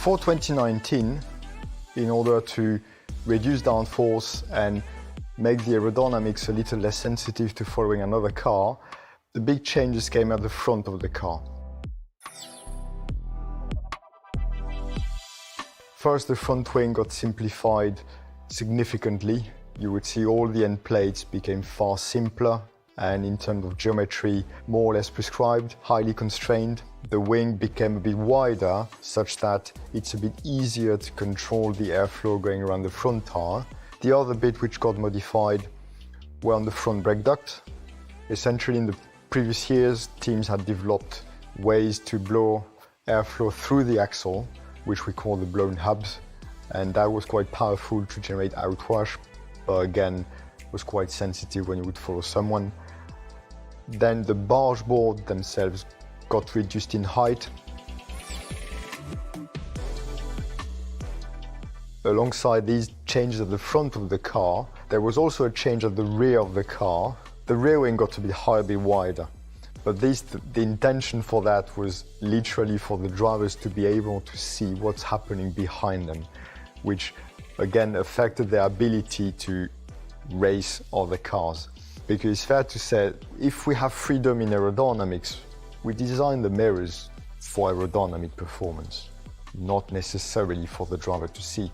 For 2019, in order to reduce downforce and make the aerodynamics a little less sensitive to following another car, the big changes came at the front of the car. First, the front wing got simplified significantly. You would see all the end plates became far simpler and in terms of geometry, more or less prescribed, highly constrained. The wing became a bit wider, such that it's a bit easier to control the airflow going around the front tire. The other bit which got modified were on the front brake duct. Essentially, in the previous years, teams had developed ways to blow airflow through the axle, which we call the blown hubs, and that was quite powerful to generate outwash, but again, was quite sensitive when you would follow someone. Then the barge board themselves got reduced in height. Alongside these changes at the front of the car, there was also a change at the rear of the car. The rear wing got a bit higher, a bit wider. But the intention for that was literally for the drivers to be able to see what's happening behind them, which again affected their ability to race other cars. Because it's fair to say, if we have freedom in aerodynamics, we design the mirrors for aerodynamic performance, not necessarily for the driver to see.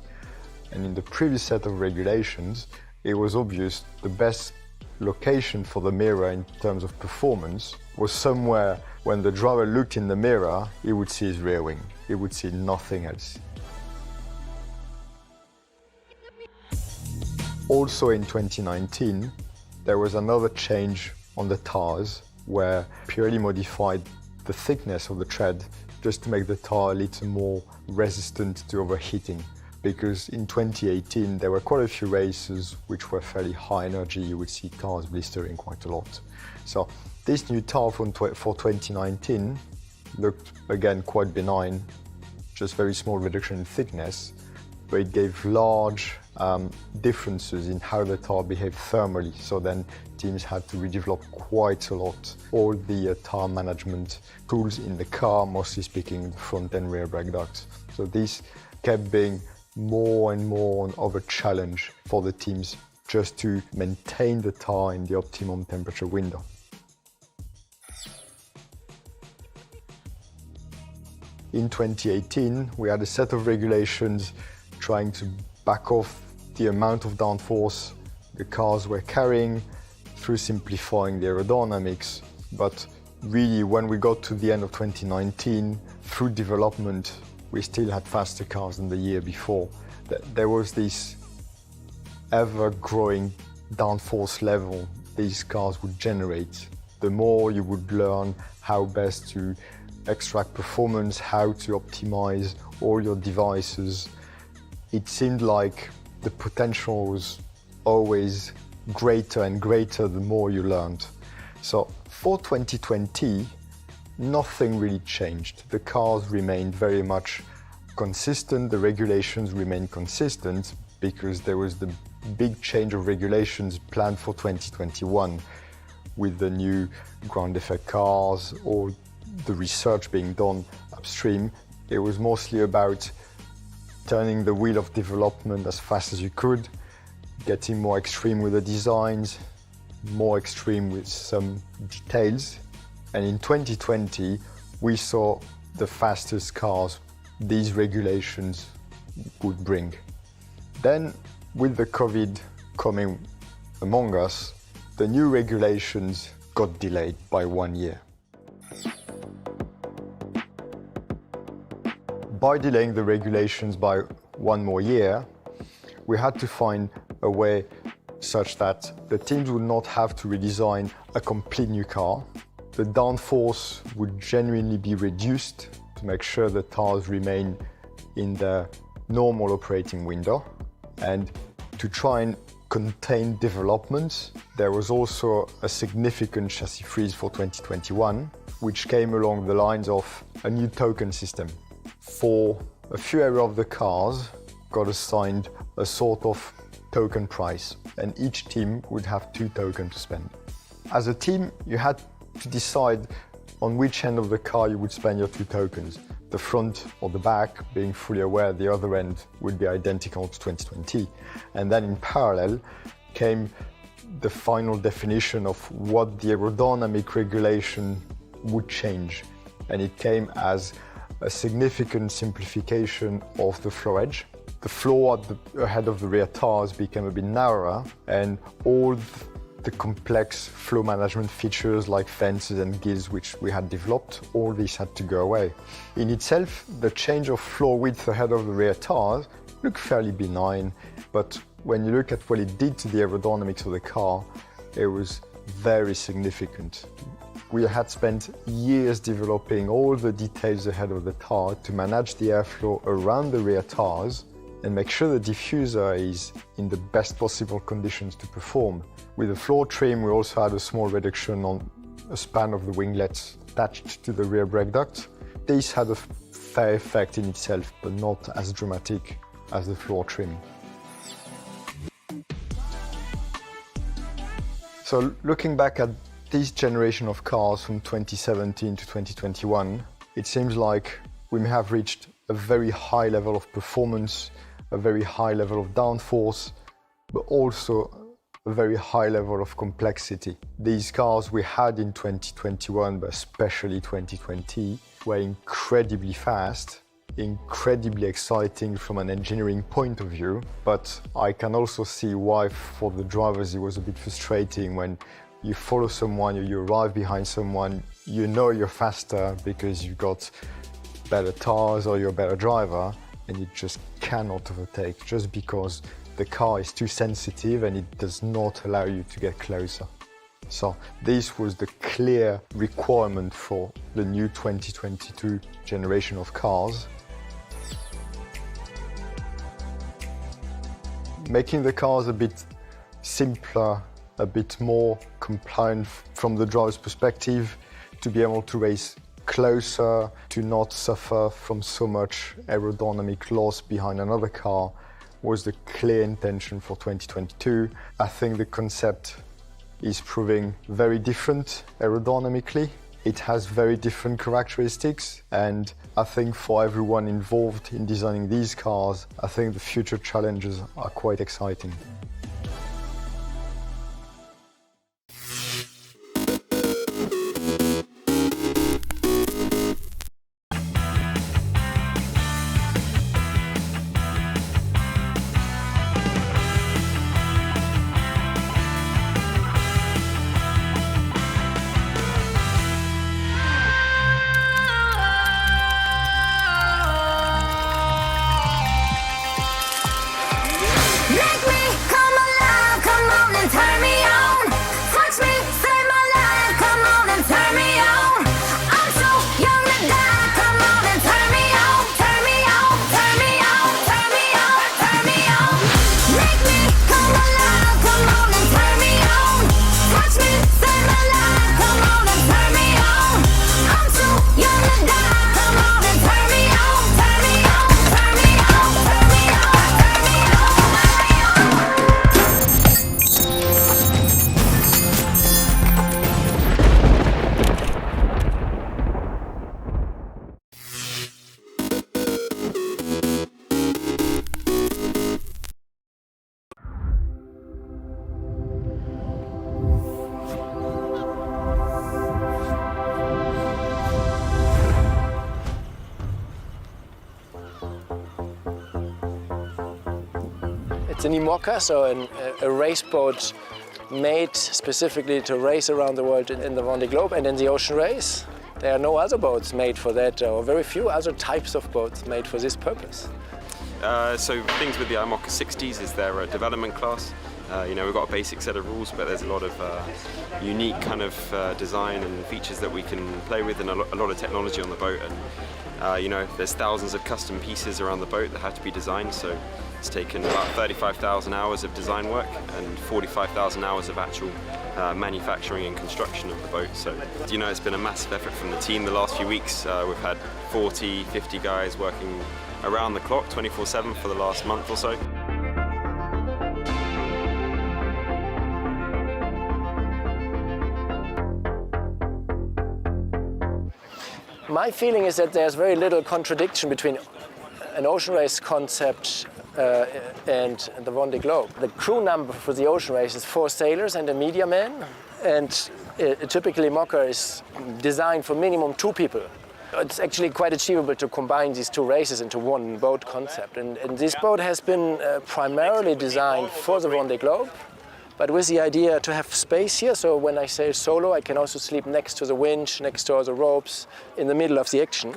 And in the previous set of regulations, it was obvious the best location for the mirror in terms of performance was somewhere when the driver looked in the mirror, he would see his rear wing. He would see nothing else. Also in 2019, there was another change on the tires where purely modified the thickness of the tread just to make the tire a little more resistant to overheating. Because in 2018, there were quite a few races which were fairly high energy. You would see tires blistering quite a lot. So this new tire for 2019 looked again quite benign, just very small reduction in thickness, but it gave large differences in how the tire behaved thermally. So then teams had to redevelop quite a lot all the tire management tools in the car, mostly speaking the front and rear brake ducts. So this kept being more and more of a challenge for the teams just to maintain the tire in the optimum temperature window. In 2018, we had a set of regulations trying to back off the amount of downforce the cars were carrying through simplifying the aerodynamics. But really, when we got to the end of 2019, through development, we still had faster cars than the year before. There was this ever-growing downforce level these cars would generate. The more you would learn how best to extract performance, how to optimize all your devices, it seemed like the potential was always greater and greater the more you learned. So for 2020, nothing really changed. The cars remained very much consistent, the regulations remained consistent because there was the big change of regulations planned for 2021 with the new ground effect cars or the research being done upstream. It was mostly about turning the wheel of development as fast as you could, getting more extreme with the designs, more extreme with some details. And in 2020, we saw the fastest cars these regulations would bring. Then, with the COVID coming among us, the new regulations got delayed by 1 year. By delaying the regulations by 1 more year, we had to find a way such that the teams would not have to redesign a complete new car. The downforce would genuinely be reduced to make sure the tires remain in the normal operating window. And to try and contain developments, there was also a significant chassis freeze for 2021, which came along the lines of a new token system. For a few areas of the cars, got assigned a sort of token price, and each team would have 2 tokens to spend. As a team, you had to decide on which end of the car you would spend your 2 tokens. the front or the back, being fully aware the other end would be identical to 2020. And then in parallel came the final definition of what the aerodynamic regulation would change. And it came as a significant simplification of the floor edge. The floor at the head of the rear tires became a bit narrower, and all the complex flow management features like fences and gills which we had developed, all this had to go away. In itself, the change of floor width ahead of the rear tires looked fairly benign, but when you look at what it did to the aerodynamics of the car, it was very significant. We had spent years developing all the details ahead of the tire to manage the airflow around the rear tires and make sure the diffuser is in the best possible conditions to perform. With the floor trim, we also had a small reduction on a span of the winglets attached to the rear brake duct. This had a fair effect in itself, but not as dramatic as the floor trim. So looking back at this generation of cars from 2017 to 2021, it seems like we may have reached a very high level of performance, a very high level of downforce, but also a very high level of complexity. These cars we had in 2021, but especially 2020, were incredibly fast, incredibly exciting from an engineering point of view, but I can also see why for the drivers it was a bit frustrating when you follow someone, you arrive behind someone, you know you're faster because you've got better tires or you're a better driver, and you just cannot overtake just because the car is too sensitive and it does not allow you to get closer. So this was the clear requirement for the new 2022 generation of cars. Making the cars a bit simpler, a bit more compliant from the driver's perspective, to be able to race closer, to not suffer from so much aerodynamic loss behind another car, was the clear intention for 2022. I think the concept is proving very different aerodynamically. It has very different characteristics, and I think for everyone involved in designing these cars, I think the future challenges are quite exciting. It's an IMOCA, so a race boat made specifically to race around the world in the Vendée Globe and in the ocean race. There are no other boats made for that, or very few other types of boats made for this purpose. So things with the IMOCA 60s is their development class. You know, we've got a basic set of rules, but there's a lot of unique kind of design and features that we can play with, and a lot of technology on the boat. And you know, there's thousands of custom pieces around the boat that have to be designed. So it's taken about 35,000 hours of design work and 45,000 hours of actual manufacturing and construction of the boat. So, you know, it's been a massive effort from the team the last few weeks. We've had 40, 50 guys working around the clock, 24/7 for the last month or so. My feeling is that there's very little contradiction between an ocean race concept and the Vendée Globe. The crew number for the ocean race is 4 sailors and a media man, and typically IMOCA is designed for minimum 2 people. It's actually quite achievable to combine these 2 races into one boat concept, and this boat has been primarily designed for the Vendée Globe, but with the idea to have space here, so when I sail solo I can also sleep next to the winch, next to all the ropes, in the middle of the action,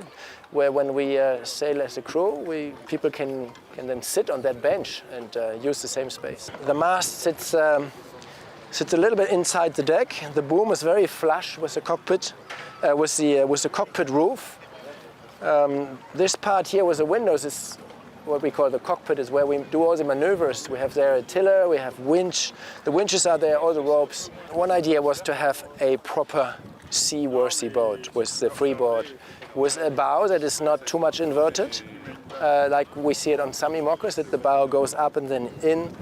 where when we sail as a crew, people can then sit on that bench and use the same space. The mast sits a little bit inside the deck. The boom is very flush with the cockpit, with the cockpit roof. This part here with the windows is what we call the cockpit, is where we do all the maneuvers. We have there a tiller, we have winch. The winches are there, all the ropes. One idea was to have a proper seaworthy boat with the freeboard, with a bow that is not too much inverted, like we see it on some IMOCAs, that the bow goes up and then in.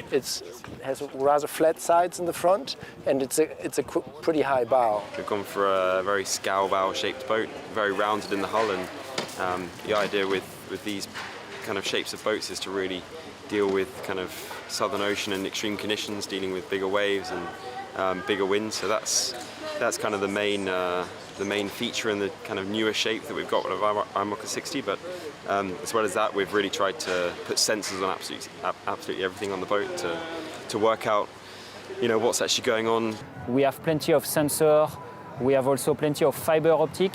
It has rather flat sides in the front, and it's a pretty high bow. We've gone for a very scow bow shaped boat, very rounded in the hull, and the idea with these kind of shapes of boats is to really deal with kind of Southern Ocean and extreme conditions, dealing with bigger waves and bigger winds. So that's kind of the main feature in the kind of newer shape that we've got with our IMOCA 60. But as well as that, we've really tried to put sensors on absolutely everything on the boat to work out, what's actually going on. We have plenty of sensor. We have also plenty of fiber optic.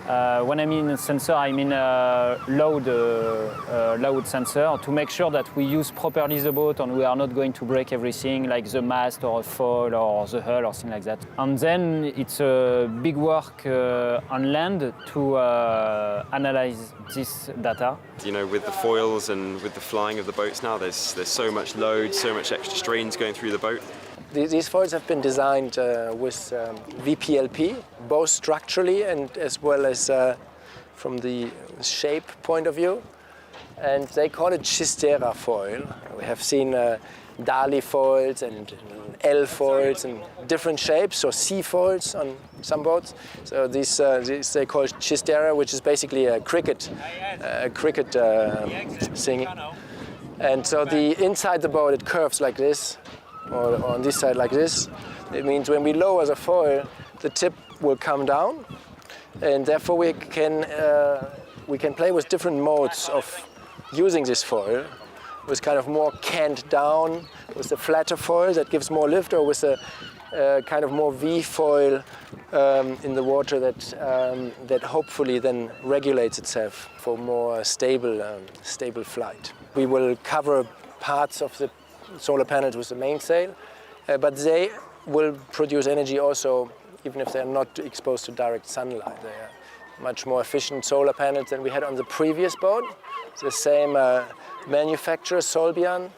When I mean sensor, I mean load sensor, to make sure that we use properly the boat and we are not going to break everything, like the mast or a foil or the hull or something like that. And then it's a big work on land to analyze this data. With the foils and with the flying of the boats now, there's so much load, so much extra strains going through the boat. These foils have been designed with VPLP, both structurally and as well as from the shape point of view. And they call it Chistera foil. We have seen Dali foils and L foils and different shapes, or C foils on some boats. So these they call Chistera, which is basically a cricket thing. And so inside the boat it curves like this, or on this side like this. It means when we lower the foil, the tip will come down, and therefore we can play with different modes of using this foil, with kind of more canned down, with the flatter foil that gives more lift, or with a kind of more V foil in the water that hopefully then regulates itself for more stable flight. We will cover parts of the solar panels with the mainsail, but they will produce energy also even if they're not exposed to direct sunlight. They are much more efficient solar panels than we had on the previous boat. It's the same manufacturer, Solbian.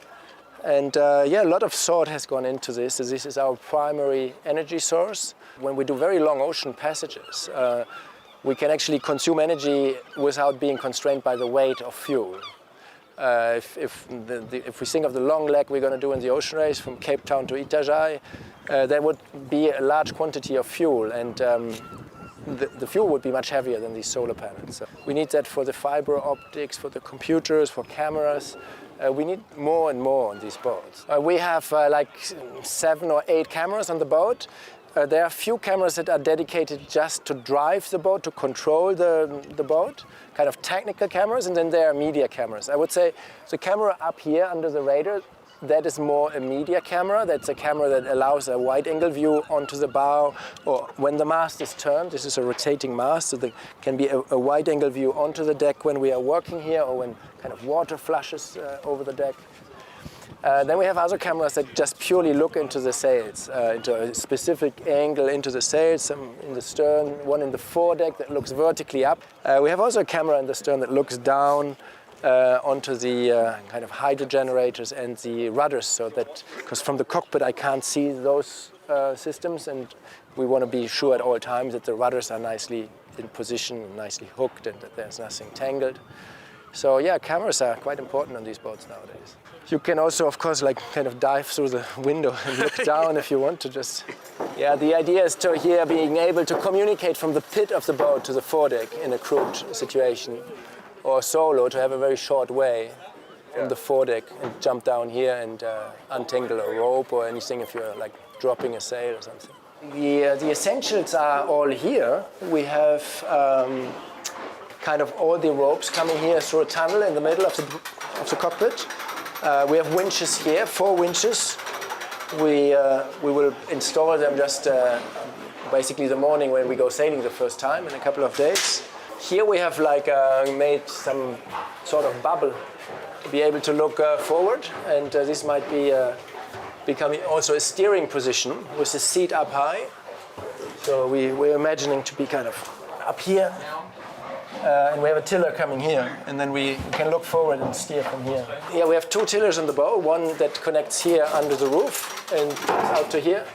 And a lot of thought has gone into this. This is our primary energy source. When we do very long ocean passages, we can actually consume energy without being constrained by the weight of fuel. If we think of the long leg we're going to do in the ocean race from Cape Town to Itajaí, there would be a large quantity of fuel, and the fuel would be much heavier than these solar panels. So we need that for the fiber optics, for the computers, for cameras. We need more and more on these boats. We have like 7 or 8 cameras on the boat. There are a few cameras that are dedicated just to drive the boat, to control the boat, kind of technical cameras, and then there are media cameras. I would say the camera up here under the radar, that is more a media camera. That's a camera that allows a wide-angle view onto the bow, or when the mast is turned. This is a rotating mast, so there can be a wide-angle view onto the deck when we are working here, or when kind of water flushes over the deck. Then we have other cameras that just purely look into the sails, into a specific angle into the sails, some in the stern, one in the foredeck that looks vertically up. We have also a camera in the stern that looks down onto the kind of hydro generators and the rudders, so that, because from the cockpit I can't see those systems, and we want to be sure at all times that the rudders are nicely in position, nicely hooked, and that there's nothing tangled. So yeah, cameras are quite important on these boats nowadays. You can also, of course, like kind of dive through the window and look down if you want to just... Yeah, the idea is to here being able to communicate from the pit of the boat to the foredeck in a crewed situation, or solo, to have a very short way from the foredeck and jump down here and untangle a rope or anything if you're like dropping a sail or something. The essentials are all here. We have kind of all the ropes coming here through a tunnel in the middle of the cockpit. We have winches here, 4 winches. We will install them just basically the morning when we go sailing the first time in a couple of days. Here we have like made some sort of bubble to be able to look forward, and this might be becoming also a steering position with the seat up high. So we're imagining to be kind of up here, and we have a tiller coming here, and then we can look forward and steer from here. Yeah, we have 2 tillers on the bow, one that connects here under the roof and out to here,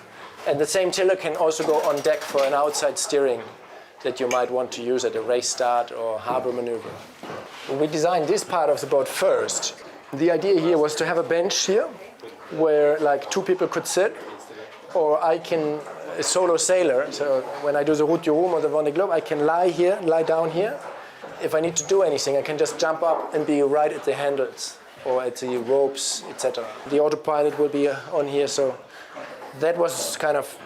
and the same tiller can also go on deck for an outside steering that you might want to use at a race start or harbor maneuver. We designed this part of the boat first. The idea here was to have a bench here where like 2 people could sit, or I can, a solo sailor, so when I do the Route du Rhum or the Vendée Globe, I can lie down here. If I need to do anything, I can just jump up and be right at the handles or at the ropes, etc. The autopilot will be on here, so that was kind of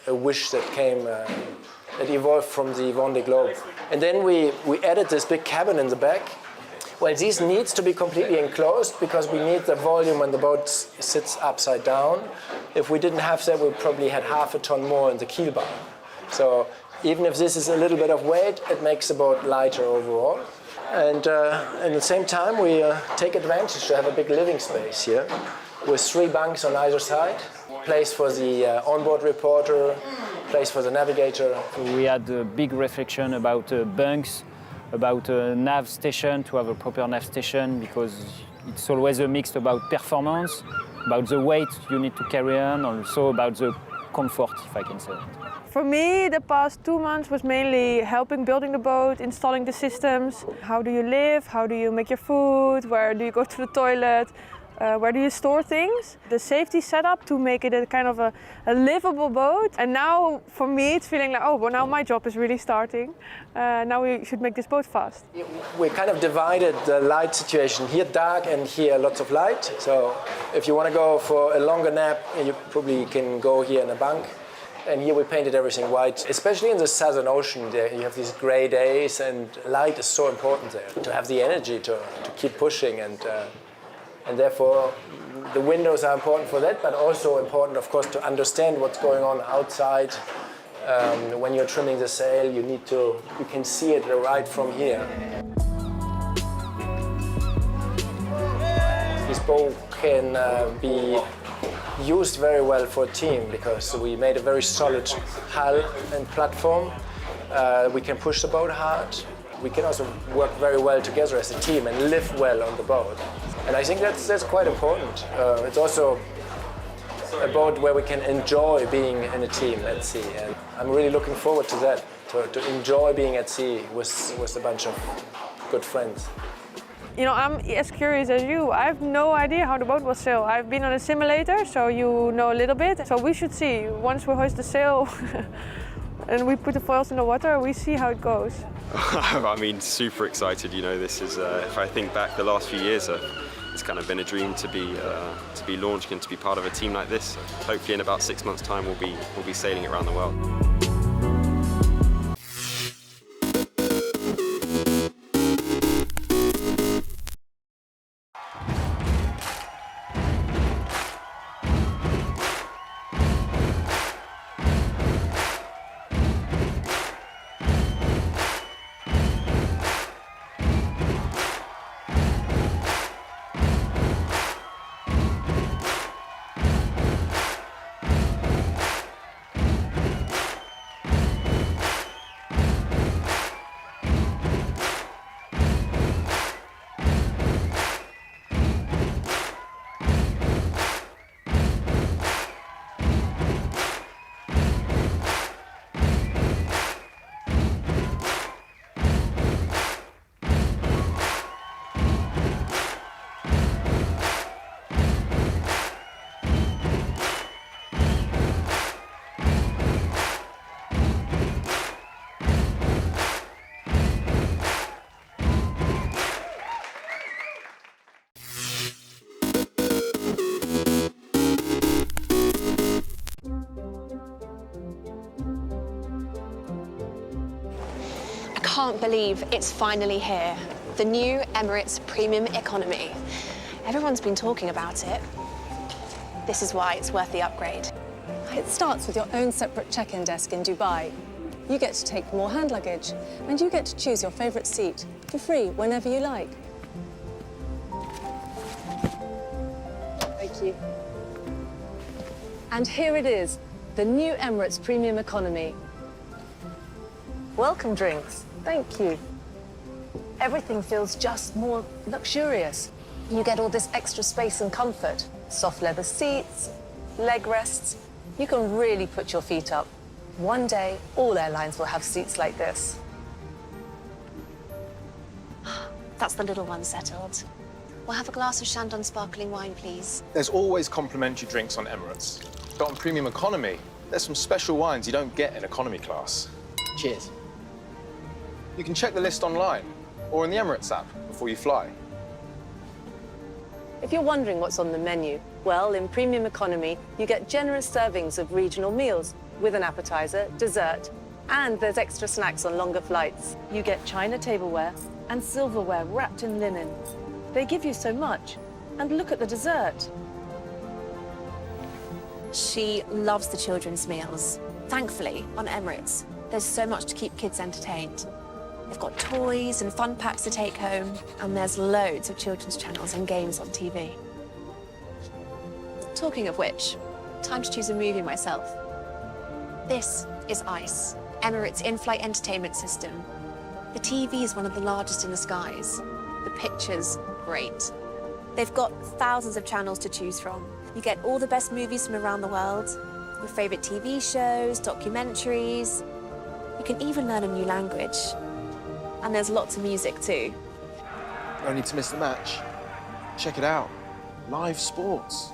a wish that came, that evolved from the Vendée Globe. And then we added this big cabin in the back. Well, this needs to be completely enclosed because we need the volume when the boat sits upside down. If we didn't have that, we probably had half a ton more in the keel bar. So even if this is a little bit of weight, it makes the boat lighter overall. And at the same time, we take advantage to have a big living space here with 3 bunks on either side. Place for the onboard reporter, place for the navigator. We had a big reflection about bunks, about a nav station, to have a proper nav station, because it's always a mix about performance, about the weight you need to carry on, also about the comfort, if I can say it. For me, the past 2 months was mainly helping building the boat, installing the systems. How do you live? How do you make your food? Where do you go to the toilet? Where do you store things? The safety setup to make it a kind of a livable boat. And now, for me, it's feeling like, oh, well, now my job is really starting. Now we should make this boat fast. We kind of divided the light situation. Here dark and here lots of light. So if you want to go for a longer nap, you probably can go here in a bunk. And here we painted everything white. Especially in the Southern Ocean, there you have these gray days, and light is so important there. To have the energy to keep pushing, and therefore the windows are important for that, but also important, of course, to understand what's going on outside. When you're trimming the sail, you can see it right from here. This boat can be used very well for a team because we made a very solid hull and platform. We can push the boat hard. We can also work very well together as a team and live well on the boat. And I think that's quite important. It's also a boat where we can enjoy being in a team at sea. And I'm really looking forward to that, to enjoy being at sea with a bunch of good friends. You know, I'm as curious as you. I have no idea how the boat will sail. I've been on a simulator, so you know a little bit. So we should see. Once we hoist the sail and we put the foils in the water, we see how it goes. I mean, super excited. You know, this is, if I think back the last few years, it's kind of been a dream to be launched and to be part of a team like this. Hopefully in about 6 months' time we'll be sailing it around the world. can't believe it's finally here. The new Emirates Premium Economy. Everyone's been talking about it. This is why it's worth the upgrade. It starts with your own separate check-in desk in Dubai. You get to take more hand luggage, and you get to choose your favourite seat for free whenever you like. Thank you. And here it is, the new Emirates Premium Economy. Welcome drinks. Thank you. Everything feels just more luxurious. You get all this extra space and comfort. Soft leather seats, leg rests. You can really put your feet up. One day, all airlines will have seats like this. That's the little one settled. We'll have a glass of Shandong sparkling wine, please. There's always complimentary drinks on Emirates. But on Premium Economy, there's some special wines you don't get in economy class. Cheers. You can check the list online or in the Emirates app before you fly. If you're wondering what's on the menu, well, in Premium Economy, you get generous servings of regional meals with an appetizer, dessert, and there's extra snacks on longer flights. You get China tableware and silverware wrapped in linen. They give you so much. And look at the dessert. She loves the children's meals. Thankfully, on Emirates, there's so much to keep kids entertained. They've got toys and fun packs to take home, and there's loads of children's channels and games on TV. Talking of which, time to choose a movie myself. This is ICE, Emirates in-flight entertainment system. The TV is one of the largest in the skies. The picture's great. They've got thousands of channels to choose from. You get all the best movies from around the world, your favorite TV shows, documentaries. You can even learn a new language. And there's lots of music too. No need to miss the match. Check it out. Live sports.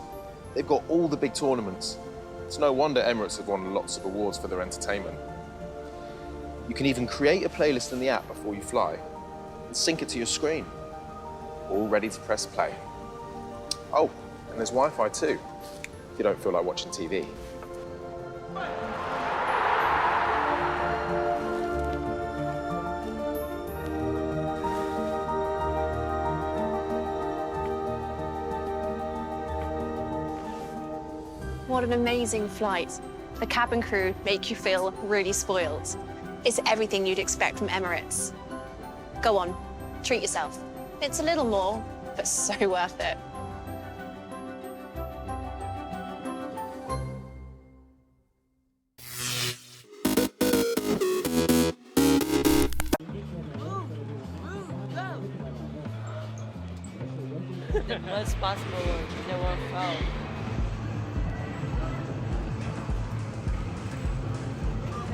They've got all the big tournaments. It's no wonder Emirates have won lots of awards for their entertainment. You can even create a playlist in the app before you fly and sync it to your screen. All ready to press play. Oh, and there's Wi-Fi too, if you don't feel like watching TV. What an amazing flight. The cabin crew make you feel really spoiled. It's everything you'd expect from Emirates. Go on, treat yourself. It's a little more, but so worth it. The most possible, no one foul.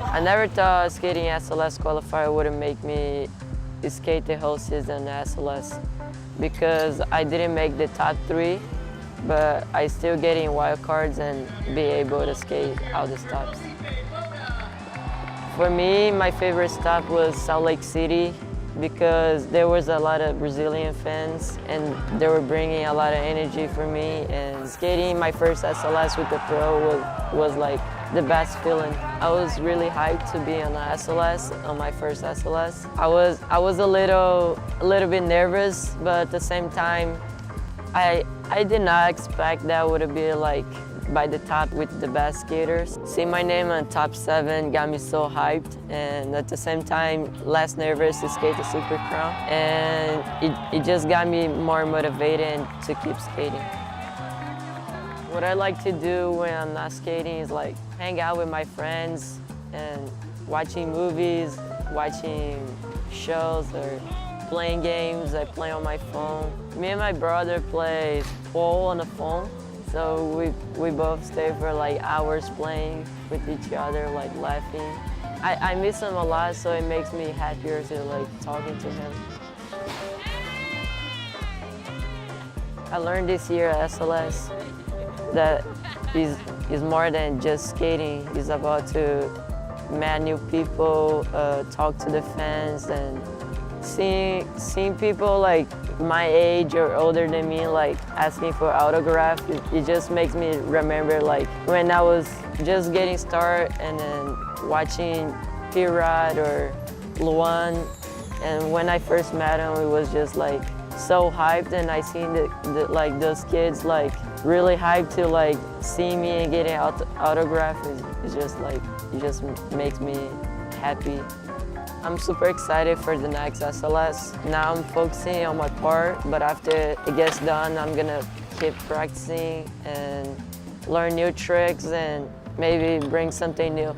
I never thought skating SLS qualifier wouldn't make me skate the whole season SLS because I didn't make the top 3, but I still getting wildcards and be able to skate all the stops. For me, my favorite stop was Salt Lake City because there was a lot of Brazilian fans and they were bringing a lot of energy for me, and skating my first SLS with the pro was like the best feeling. I was really hyped to be on the SLS, on my first SLS. I was a little bit nervous, but at the same time, I did not expect that would be like by the top with the best skaters. Seeing my name on top 7 got me so hyped, and at the same time, less nervous to skate the Super Crown, and it just got me more motivated to keep skating. What I like to do when I'm not skating is like hang out with my friends and watching movies, watching shows, or playing games. I play on my phone. Me and my brother play pool on the phone, so we both stay for like hours playing with each other, like laughing. I miss him a lot, so it makes me happier to like talking to him. I learned this year at SLS that is more than just skating. It's about to meet new people, talk to the fans, and seeing people like my age or older than me like asking for autograph. It just makes me remember like when I was just getting started, and then watching P-Rod or Luan And when I first met him, it was just like so hyped, and I seen like those kids like really hyped to like see me and getting autograph. It's just like, it just makes me happy. I'm super excited for the next SLS. Now I'm focusing on my part, but after it gets done, I'm gonna keep practicing and learn new tricks and maybe bring something new.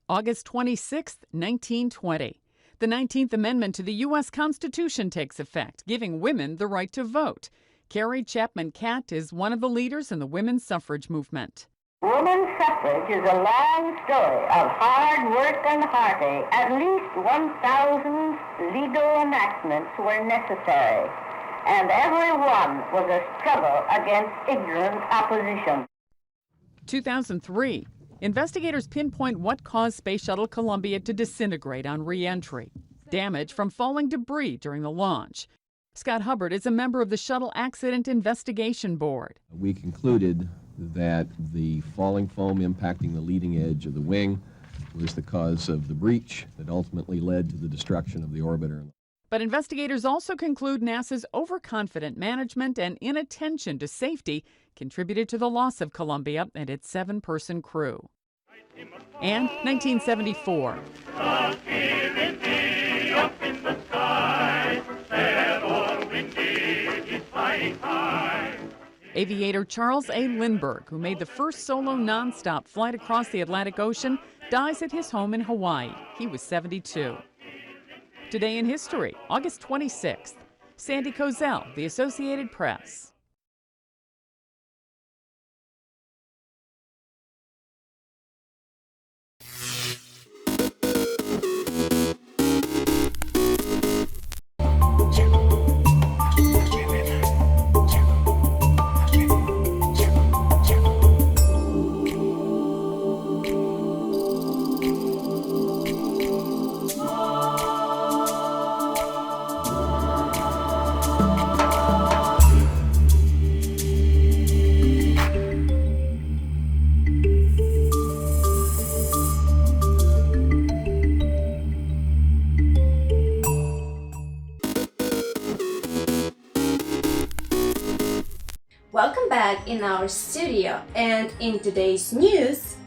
August 26, 1920. The 19th Amendment to the U.S. Constitution takes effect, giving women the right to vote. Carrie Chapman Catt is one of the leaders in the women's suffrage movement. Women's suffrage is a long story of hard work and heartache. At least 1,000 legal enactments were necessary, and every one was a struggle against ignorant opposition. 2003. Investigators pinpoint what caused Space Shuttle Columbia to disintegrate on re-entry. Damage from falling debris during the launch. Scott Hubbard is a member of the Shuttle Accident Investigation Board. We concluded that the falling foam impacting the leading edge of the wing was the cause of the breach that ultimately led to the destruction of the orbiter. But investigators also conclude NASA's overconfident management and inattention to safety contributed to the loss of Columbia and its 7-person crew. And 1974. Aviator Charles A. Lindbergh, who made the first solo nonstop flight across the Atlantic Ocean, dies at his home in Hawaii. He was 72. Today in history, August 26th. Sandy Kozel, The Associated Press. Welcome back in our studio, and in today's news,